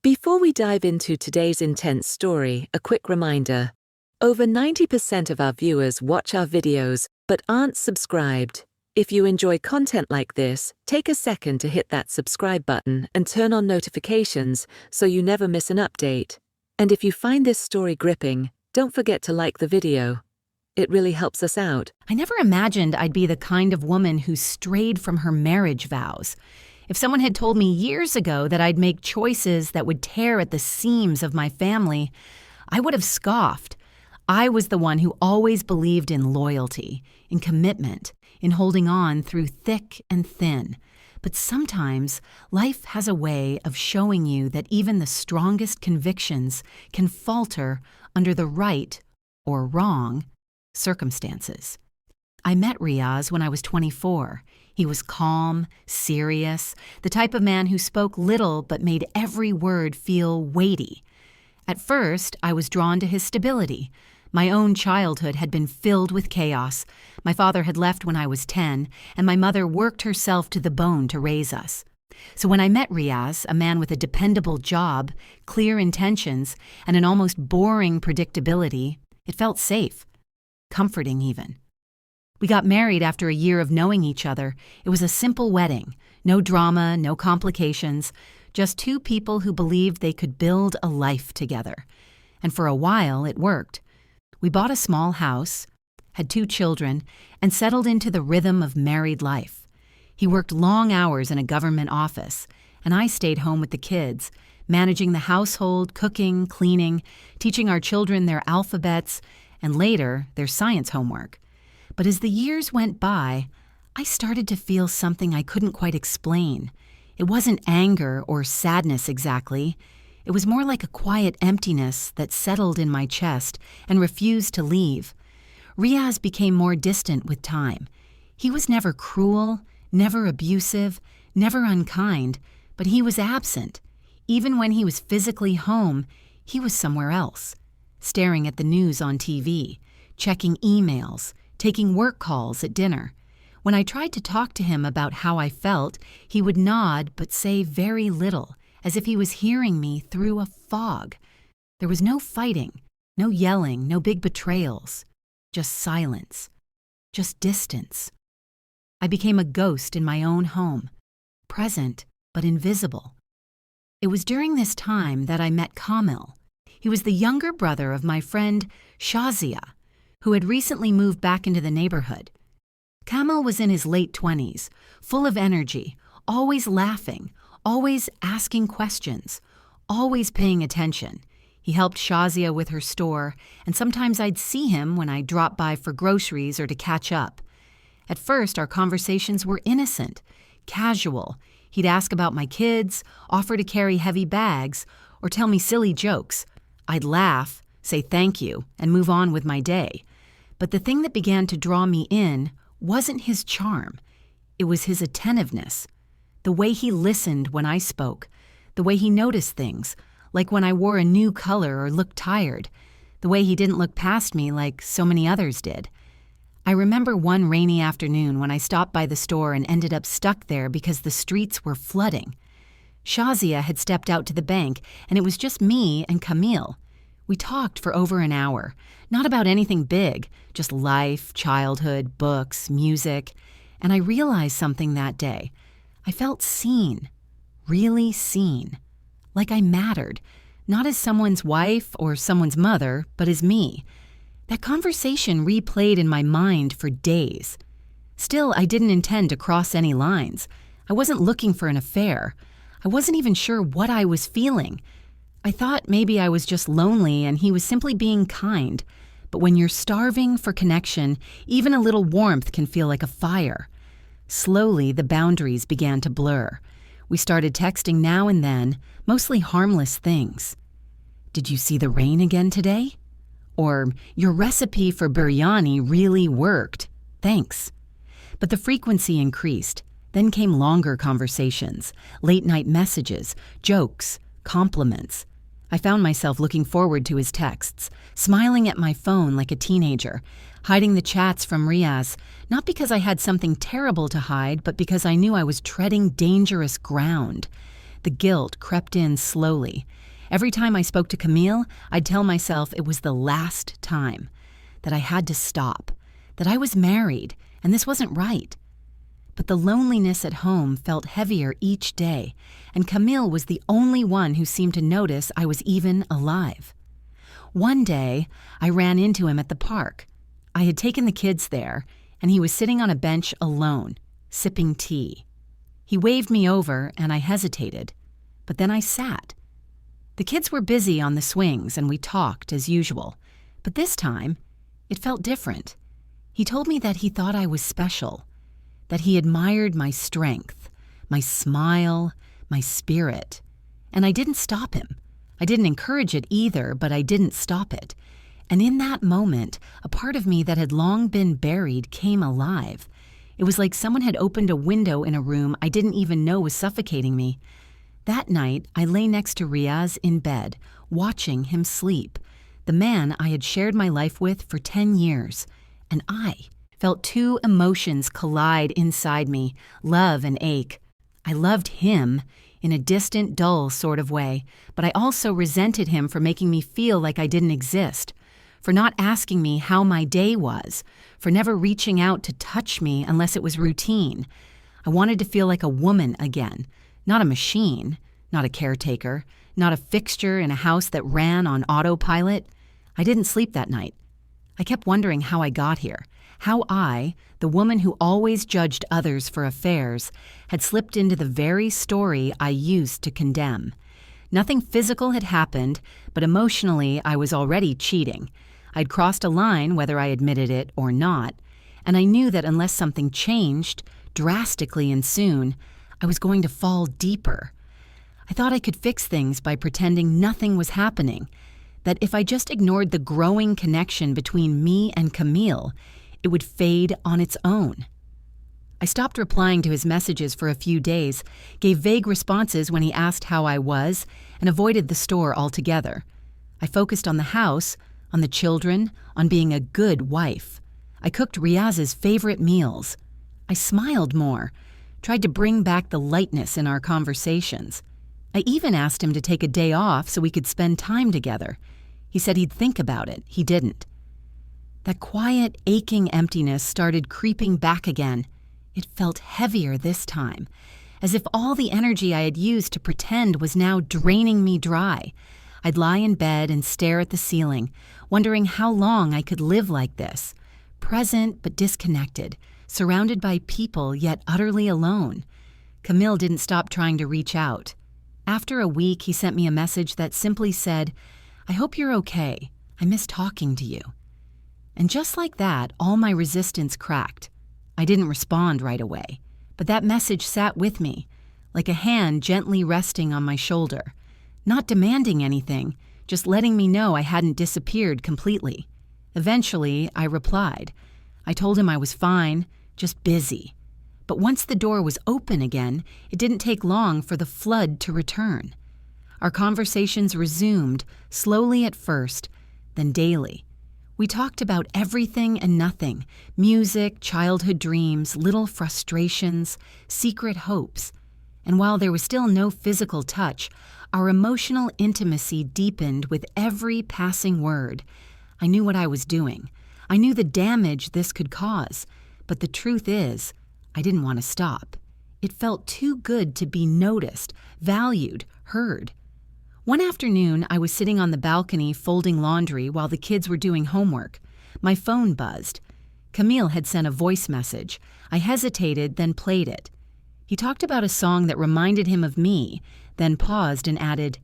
Before we dive into today's intense story, a quick reminder. Over 90% of our viewers watch our videos but aren't subscribed. If you enjoy content like this, take a second to hit that subscribe button and turn on notifications so you never miss an update. And if you find this story gripping, don't forget to like the video. It really helps us out. I never imagined I'd be the kind of woman who strayed from her marriage vows. If someone had told me years ago that I'd make choices that would tear at the seams of my family, I would have scoffed. I was the one who always believed in loyalty, in commitment, in holding on through thick and thin. But sometimes life has a way of showing you that even the strongest convictions can falter under the right or wrong circumstances. I met Riaz when I was 24. He was calm, serious, the type of man who spoke little but made every word feel weighty. At first, I was drawn to his stability. My own childhood had been filled with chaos. My father had left when I was 10, and my mother worked herself to the bone to raise us. So when I met Riaz, a man with a dependable job, clear intentions, and an almost boring predictability, it felt safe, comforting even. We got married after a year of knowing each other. It was a simple wedding, no drama, no complications, just two people who believed they could build a life together. And for a while, it worked. We bought a small house, had 2 children, and settled into the rhythm of married life. He worked long hours in a government office, and I stayed home with the kids, managing the household, cooking, cleaning, teaching our children their alphabets, and later, their science homework. But as the years went by, I started to feel something I couldn't quite explain. It wasn't anger or sadness exactly. It was more like a quiet emptiness that settled in my chest and refused to leave. Riaz became more distant with time. He was never cruel, never abusive, never unkind, but he was absent. Even when he was physically home, he was somewhere else, staring at the news on TV, checking emails, taking work calls at dinner. When I tried to talk to him about how I felt, he would nod but say very little, as if he was hearing me through a fog. There was no fighting, no yelling, no big betrayals, just silence, just distance. I became a ghost in my own home, present but invisible. It was during this time that I met Kamil. He was the younger brother of my friend Shazia, who had recently moved back into the neighborhood. Kamil was in his late 20s, full of energy, always laughing, always asking questions, always paying attention. He helped Shazia with her store, and sometimes I'd see him when I dropped by for groceries or to catch up. At first, our conversations were innocent, casual. He'd ask about my kids, offer to carry heavy bags, or tell me silly jokes. I'd laugh, say thank you, and move on with my day. But the thing that began to draw me in wasn't his charm. It was his attentiveness. The way he listened when I spoke. The way he noticed things, like when I wore a new color or looked tired. The way he didn't look past me like so many others did. I remember one rainy afternoon when I stopped by the store and ended up stuck there because the streets were flooding. Shazia had stepped out to the bank, and it was just me and Kamil. We talked for over an hour, not about anything big, just life, childhood, books, music. And I realized something that day. I felt seen, really seen, like I mattered, not as someone's wife or someone's mother, but as me. That conversation replayed in my mind for days. Still, I didn't intend to cross any lines. I wasn't looking for an affair. I wasn't even sure what I was feeling. I thought maybe I was just lonely and he was simply being kind. But when you're starving for connection, even a little warmth can feel like a fire. Slowly, the boundaries began to blur. We started texting now and then, mostly harmless things. Did you see the rain again today? Or, your recipe for biryani really worked. Thanks. But the frequency increased. Then came longer conversations, late-night messages, jokes, compliments. I found myself looking forward to his texts, smiling at my phone like a teenager, hiding the chats from Riaz, not because I had something terrible to hide, but because I knew I was treading dangerous ground. The guilt crept in slowly. Every time I spoke to Camille, I'd tell myself it was the last time, that I had to stop, that I was married, and this wasn't right. But the loneliness at home felt heavier each day, and Camille was the only one who seemed to notice I was even alive. One day, I ran into him at the park. I had taken the kids there, and he was sitting on a bench alone, sipping tea. He waved me over, and I hesitated, but then I sat. The kids were busy on the swings, and we talked as usual, but this time, it felt different. He told me that he thought I was special, that he admired my strength, my smile, my spirit, and I didn't stop him. I didn't encourage it either, but I didn't stop it. And in that moment, a part of me that had long been buried came alive. It was like someone had opened a window in a room I didn't even know was suffocating me. That night, I lay next to Riaz in bed, watching him sleep, the man I had shared my life with for 10 years, and I felt two emotions collide inside me, love and ache. I loved him in a distant, dull sort of way, but I also resented him for making me feel like I didn't exist, for not asking me how my day was, for never reaching out to touch me unless it was routine. I wanted to feel like a woman again, not a machine, not a caretaker, not a fixture in a house that ran on autopilot. I didn't sleep that night. I kept wondering how I got here, how I, the woman who always judged others for affairs, had slipped into the very story I used to condemn. Nothing physical had happened, but emotionally I was already cheating. I'd crossed a line whether I admitted it or not, and I knew that unless something changed, drastically and soon, I was going to fall deeper. I thought I could fix things by pretending nothing was happening, that if I just ignored the growing connection between me and Camille, it would fade on its own. I stopped replying to his messages for a few days, gave vague responses when he asked how I was, and avoided the store altogether. I focused on the house, on the children, on being a good wife. I cooked Riaz's favorite meals. I smiled more, tried to bring back the lightness in our conversations. I even asked him to take a day off so we could spend time together. He said he'd think about it. He didn't. That quiet, aching emptiness started creeping back again. It felt heavier this time, as if all the energy I had used to pretend was now draining me dry. I'd lie in bed and stare at the ceiling, wondering how long I could live like this, present but disconnected, surrounded by people yet utterly alone. Camille didn't stop trying to reach out. After a week, he sent me a message that simply said, "I hope you're okay. I miss talking to you." And just like that, all my resistance cracked. I didn't respond right away, but that message sat with me, like a hand gently resting on my shoulder, not demanding anything, just letting me know I hadn't disappeared completely. Eventually, I replied. I told him I was fine, just busy. But once the door was open again, it didn't take long for the flood to return. Our conversations resumed, slowly at first, then daily. We talked about everything and nothing, music, childhood dreams, little frustrations, secret hopes. And while there was still no physical touch, our emotional intimacy deepened with every passing word. I knew what I was doing. I knew the damage this could cause. But the truth is, I didn't want to stop. It felt too good to be noticed, valued, heard. One afternoon, I was sitting on the balcony folding laundry while the kids were doing homework. My phone buzzed. Camille had sent a voice message. I hesitated, then played it. He talked about a song that reminded him of me, then paused and added,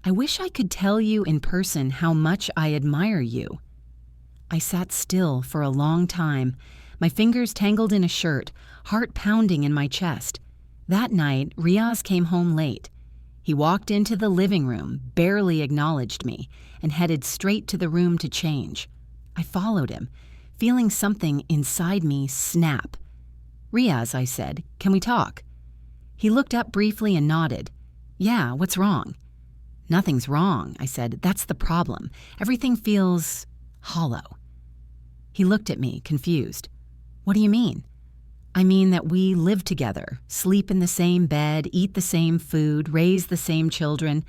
"I wish I could tell you in person how much I admire you." I sat still for a long time, my fingers tangled in a shirt, heart pounding in my chest. That night, Riaz came home late. He walked into the living room, barely acknowledged me, and headed straight to the room to change. I followed him, feeling something inside me snap. "Riaz," I said, "can we talk?" He looked up briefly and nodded. "Yeah, what's wrong?" "Nothing's wrong," I said. "That's the problem. Everything feels hollow." He looked at me, confused. "What do you mean?" I mean that we live together, sleep in the same bed, eat the same food, raise the same children,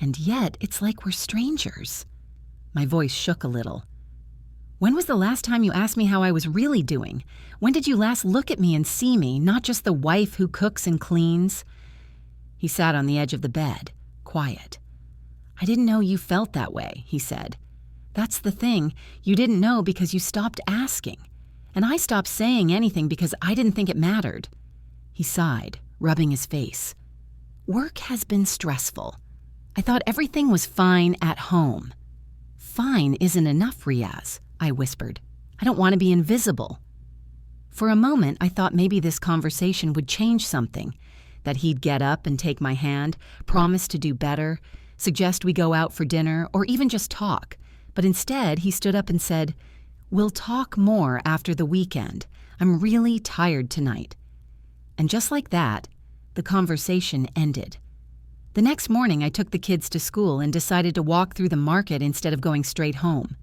and yet it's like we're strangers. My voice shook a little. When was the last time you asked me how I was really doing? When did you last look at me and see me, not just the wife who cooks and cleans? He sat on the edge of the bed, quiet. I didn't know you felt that way, he said. That's the thing, you didn't know because you stopped asking. And I stopped saying anything because I didn't think it mattered. He sighed, rubbing his face. Work has been stressful. I thought everything was fine at home. Fine isn't enough, Riaz, I whispered. I don't want to be invisible. For a moment, I thought maybe this conversation would change something, that he'd get up and take my hand, promise to do better, suggest we go out for dinner, or even just talk. But instead, he stood up and said, We'll talk more after the weekend. I'm really tired tonight. And just like that, the conversation ended. The next morning, I took the kids to school and decided to walk through the market instead of going straight home.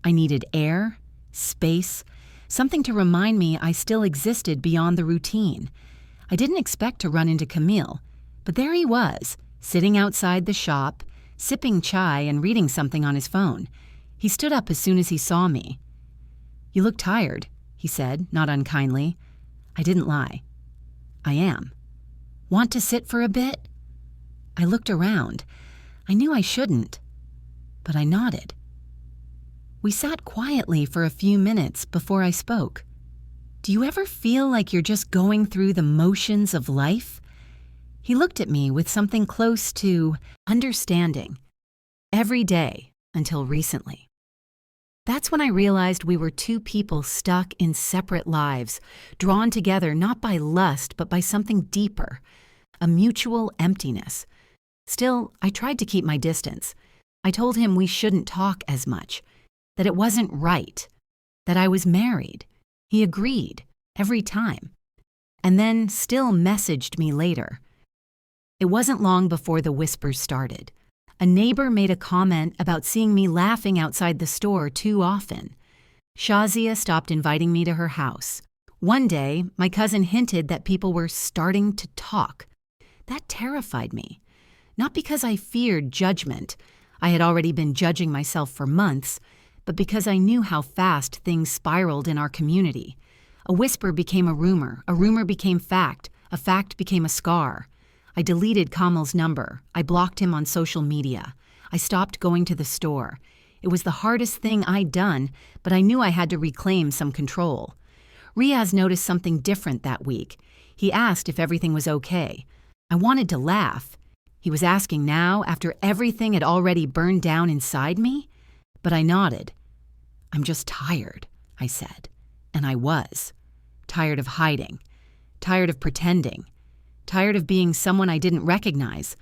I needed air, space, something to remind me I still existed beyond the routine. I didn't expect to run into Camille, but there he was, sitting outside the shop, sipping chai and reading something on his phone. He stood up as soon as he saw me. You look tired, he said, not unkindly. I didn't lie. I am. Want to sit for a bit? I looked around. I knew I shouldn't, but I nodded. We sat quietly for a few minutes before I spoke. Do you ever feel like you're just going through the motions of life? He looked at me with something close to understanding. Every day until recently. That's when I realized we were two people stuck in separate lives, drawn together not by lust but by something deeper, a mutual emptiness. Still, I tried to keep my distance. I told him we shouldn't talk as much, that it wasn't right, that I was married. He agreed, every time. And then still messaged me later. It wasn't long before the whispers started. A neighbor made a comment about seeing me laughing outside the store too often. Shazia stopped inviting me to her house. One day, my cousin hinted that people were starting to talk. That terrified me. Not because I feared judgment. I had already been judging myself for months, but because I knew how fast things spiraled in our community. A whisper became a rumor became a fact became a scar. I deleted Kamal's number. I blocked him on social media. I stopped going to the store. It was the hardest thing I'd done, but I knew I had to reclaim some control. Riaz noticed something different that week. He asked if everything was okay. I wanted to laugh. He was asking now, after everything had already burned down inside me? But I nodded. I'm just tired, I said. And I was. Tired of hiding. Tired of pretending. Tired of being someone I didn't recognize.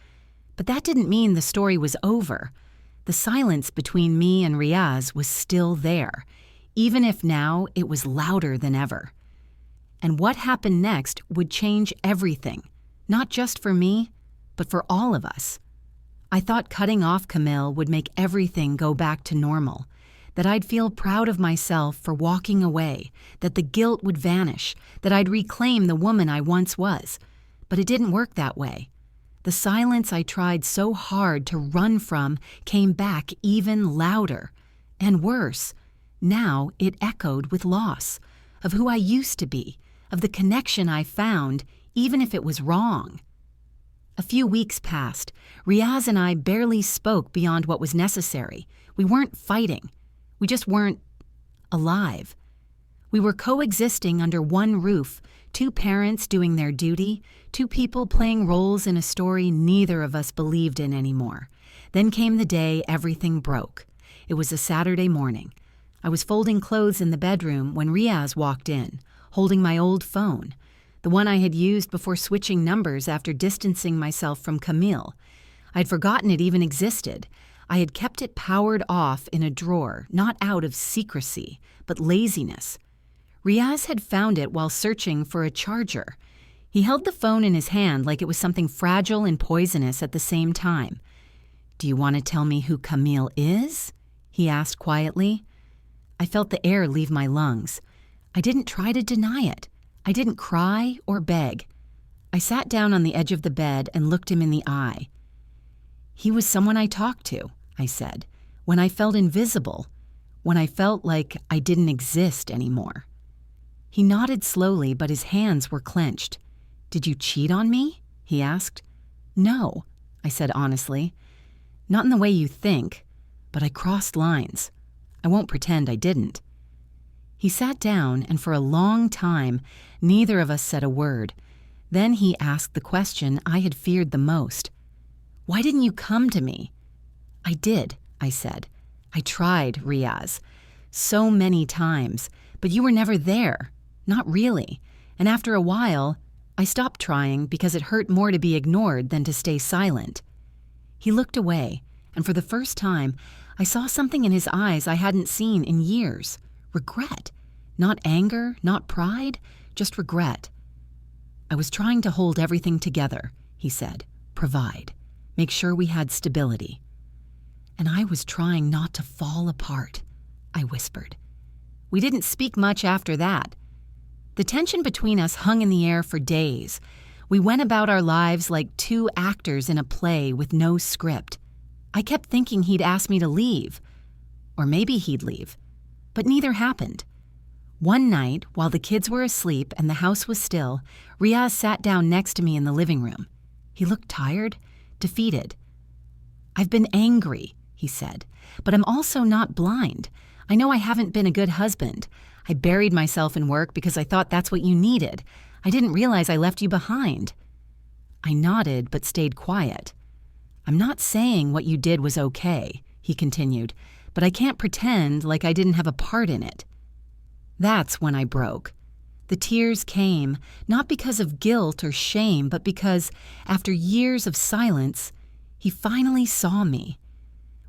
But that didn't mean the story was over. The silence between me and Riaz was still there, even if now it was louder than ever. And what happened next would change everything, not just for me, but for all of us. I thought cutting off Camille would make everything go back to normal, that I'd feel proud of myself for walking away, that the guilt would vanish, that I'd reclaim the woman I once was. But it didn't work that way. The silence I tried so hard to run from came back even louder. And worse, now it echoed with loss, of who I used to be, of the connection I found, even if it was wrong. A few weeks passed. Riaz and I barely spoke beyond what was necessary. We weren't fighting. We just weren't alive. We were coexisting under one roof, two parents doing their duty, two people playing roles in a story neither of us believed in anymore. Then came the day everything broke. It was a Saturday morning. I was folding clothes in the bedroom when Riaz walked in, holding my old phone, the one I had used before switching numbers after distancing myself from Camille. I'd forgotten it even existed. I had kept it powered off in a drawer, not out of secrecy, but laziness. Riaz had found it while searching for a charger. He held the phone in his hand like it was something fragile and poisonous at the same time. "Do you want to tell me who Camille is?" he asked quietly. I felt the air leave my lungs. I didn't try to deny it. I didn't cry or beg. I sat down on the edge of the bed and looked him in the eye. He was someone I talked to, I said, when I felt invisible, when I felt like I didn't exist anymore. He nodded slowly, but his hands were clenched. "Did you cheat on me?" he asked. "No," I said honestly. "Not in the way you think, but I crossed lines. I won't pretend I didn't." He sat down, and for a long time, neither of us said a word. Then he asked the question I had feared the most. "Why didn't you come to me?" "I did," I said. "I tried, Riaz. So many times, but you were never there. Not really. And after a while, I stopped trying because it hurt more to be ignored than to stay silent." He looked away, and for the first time, I saw something in his eyes I hadn't seen in years. Regret. Not anger, not pride, just regret. "I was trying to hold everything together," he said. "Provide. Make sure we had stability." "And I was trying not to fall apart," I whispered. We didn't speak much after that. The tension between us hung in the air for days. We went about our lives like two actors in a play with no script. I kept thinking he'd ask me to leave. Or maybe he'd leave. But neither happened. One night, while the kids were asleep and the house was still, Riaz sat down next to me in the living room. He looked tired, defeated. "I've been angry," he said, "but I'm also not blind. I know I haven't been a good husband. I buried myself in work because I thought that's what you needed. I didn't realize I left you behind." I nodded but stayed quiet. "I'm not saying what you did was okay," he continued, "but I can't pretend like I didn't have a part in it." That's when I broke. The tears came, not because of guilt or shame, but because, after years of silence, he finally saw me.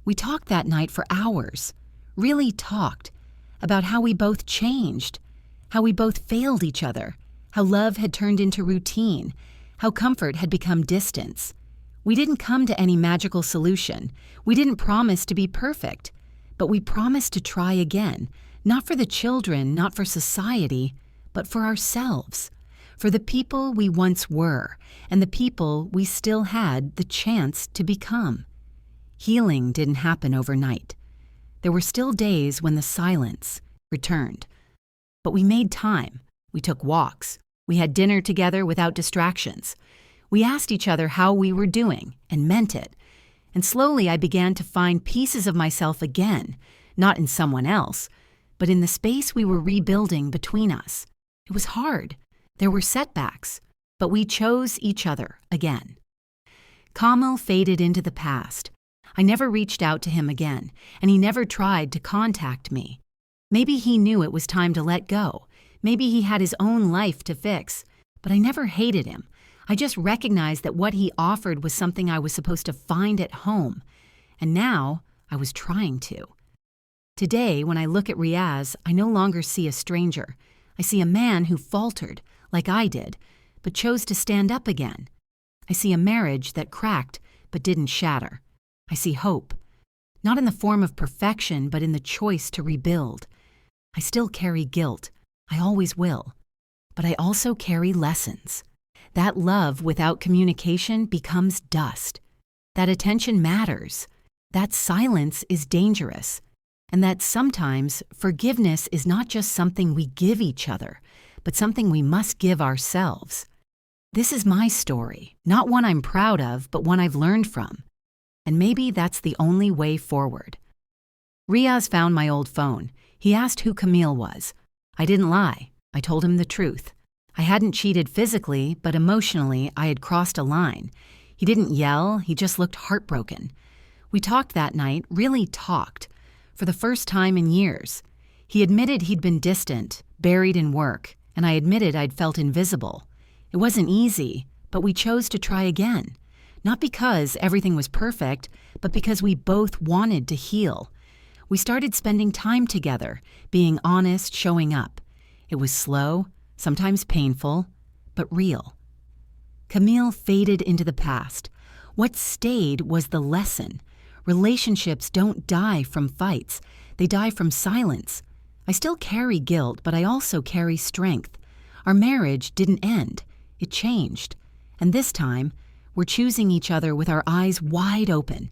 We talked that night for hours, really talked, about how we both changed, how we both failed each other, how love had turned into routine, how comfort had become distance. We didn't come to any magical solution. We didn't promise to be perfect, but we promised to try again, not for the children, not for society, but for ourselves, for the people we once were, and the people we still had the chance to become. Healing didn't happen overnight. There were still days when the silence returned. But we made time. We took walks. We had dinner together without distractions. We asked each other how we were doing and meant it. And slowly I began to find pieces of myself again, not in someone else, but in the space we were rebuilding between us. It was hard. There were setbacks, but we chose each other again. Kamal faded into the past. I never reached out to him again, and he never tried to contact me. Maybe he knew it was time to let go. Maybe he had his own life to fix, but I never hated him. I just recognized that what he offered was something I was supposed to find at home, and now I was trying to. Today, when I look at Riaz, I no longer see a stranger. I see a man who faltered, like I did, but chose to stand up again. I see a marriage that cracked but didn't shatter. I see hope, not in the form of perfection, but in the choice to rebuild. I still carry guilt. I always will. But I also carry lessons. That love without communication becomes dust. That attention matters. That silence is dangerous. And that sometimes forgiveness is not just something we give each other, but something we must give ourselves. This is my story, not one I'm proud of, but one I've learned from. And maybe that's the only way forward. Riaz found my old phone. He asked who Camille was. I didn't lie. I told him the truth. I hadn't cheated physically, but emotionally I had crossed a line. He didn't yell, he just looked heartbroken. We talked that night, really talked, for the first time in years. He admitted he'd been distant, buried in work, and I admitted I'd felt invisible. It wasn't easy, but we chose to try again. Not because everything was perfect, but because we both wanted to heal. We started spending time together, being honest, showing up. It was slow, sometimes painful, but real. Camille faded into the past. What stayed was the lesson. Relationships don't die from fights. They die from silence. I still carry guilt, but I also carry strength. Our marriage didn't end. It changed. And this time, we're choosing each other with our eyes wide open,